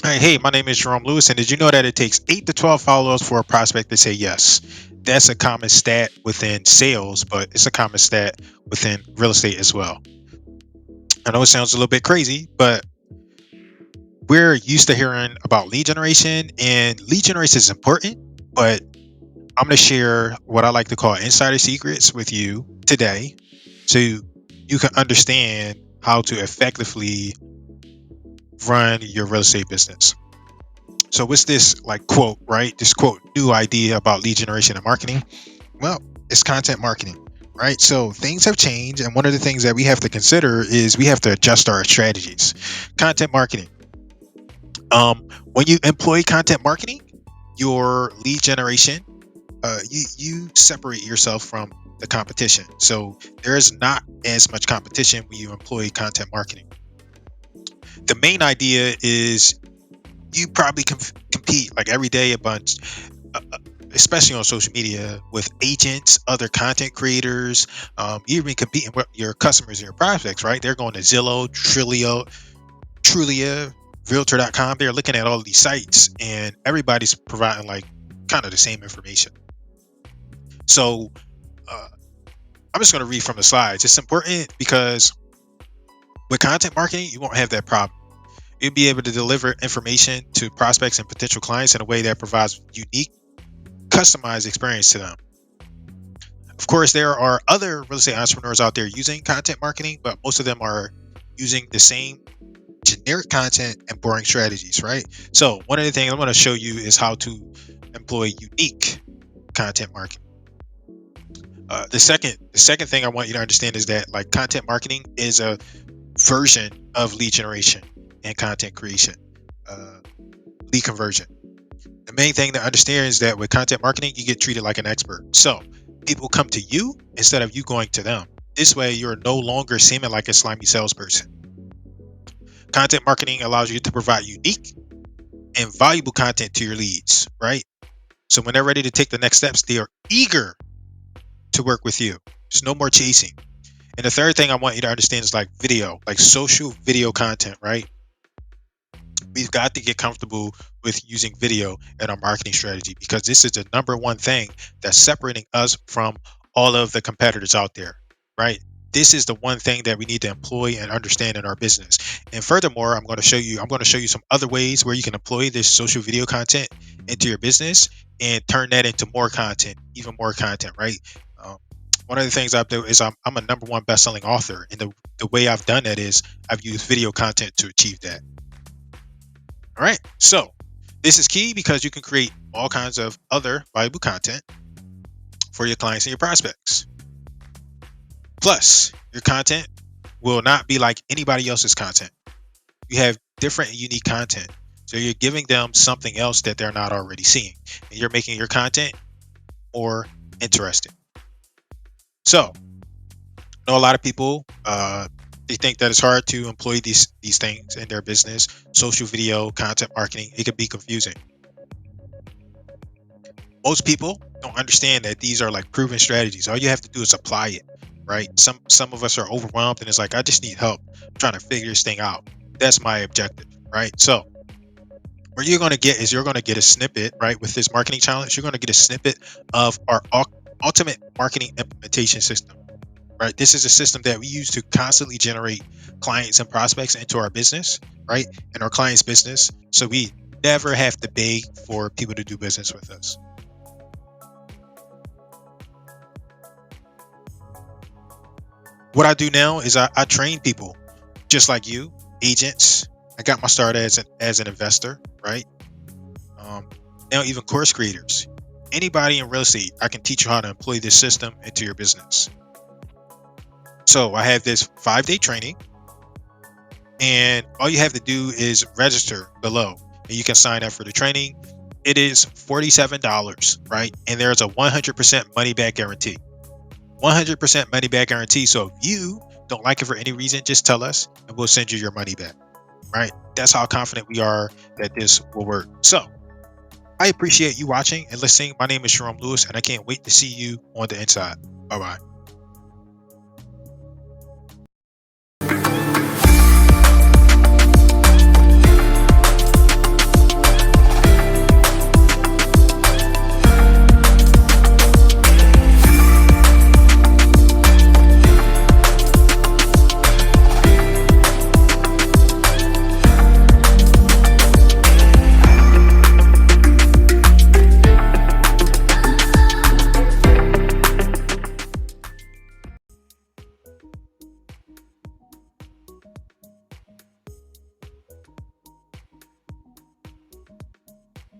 Hi, hey, my name is Jerome Lewis, and did you know that it takes 8 to 12 followers for a prospect to say yes? That's a common stat within sales, but it's a common stat within real estate as well. I know it sounds a little bit crazy, but we're used to hearing about lead generation, and lead generation is important, but I'm going to share what I like to call insider secrets with you today so you can understand how to effectively run your real estate business. So what's this like quote, right? This quote, new idea about lead generation and marketing? Well, it's content marketing, right? So things have changed, and one of the things that we have to consider is we have to adjust our strategies. Content marketing. When you employ content marketing, your lead generation, you separate yourself from the competition. So there is not as much competition when you employ content marketing. The main idea is you probably compete like every day a bunch, uh, uh, especially on social media, with agents, other content creators. You even competing with your customers and your prospects, right? They're going to Zillow, Trulia, Realtor.com. They're looking at all of these sites, and everybody's providing like kind of the same information. So uh, I'm just going to read from the slides. It's important because with content marketing, you won't have that problem. You'll be able to deliver information to prospects and potential clients in a way that provides unique, customized experience to them. Of course, there are other real estate entrepreneurs out there using content marketing, but most of them are using the same generic content and boring strategies, right? So, one of the things I'm going to show you is how to employ unique content marketing. The second thing I want you to understand is that like content marketing is a version of lead generation and content creation, uh, lead conversion. The main thing to understand is that with content marketing, you get treated like an expert. So people come to you instead of you going to them. This way, you're no longer seeming like a slimy salesperson. Content marketing allows you to provide unique and valuable content to your leads, right? So when they're ready to take the next steps, they are eager to work with you. There's no more chasing. And the third thing I want you to understand is like video, like social video content, right? We've got to get comfortable with using video in our marketing strategy because this is the number one thing that's separating us from all of the competitors out there, right? This is the one thing that we need to employ and understand in our business. And furthermore, I'm going to show you some other ways where you can employ this social video content into your business and turn that into more content, even more content, right? Um, One of the things I've done is I'm a number one best-selling author, and the way I've done that is I've used video content to achieve that. All right. So this is key because you can create all kinds of other valuable content for your clients and your prospects. Plus, your content will not be like anybody else's content. You have different and unique content. So you're giving them something else that they're not already seeing. And you're making your content more interesting. So, I know a lot of people they think that it's hard to employ these things in their business. Social video, content marketing, it can be confusing. Most people don't understand that these are like proven strategies. All you have to do is apply it, right? Some of us are overwhelmed and it's like I just need help trying to figure this thing out. That's my objective, right? So what you're going to get is you're going to get a snippet, right? With this marketing challenge, you're going to get a snippet of our ultimate marketing implementation system, right? This is a system that we use to constantly generate clients and prospects into our business, right? And our clients' business. So we never have to beg for people to do business with us. What I do now is I train people just like you, agents. I got my start as an investor, right? Um, Now even course creators, anybody in real estate, I can teach you how to employ this system into your business. So I have this 5 day training, and all you have to do is register below, and you can sign up for the training. It is $47, right? And there's a 100% money back guarantee. 100% money back guarantee. So if you don't like it for any reason, just tell us and we'll send you your money back. Right? That's how confident we are that this will work. So I appreciate you watching and listening. My name is Jerome Lewis, and I can't wait to see you on the inside. Bye bye.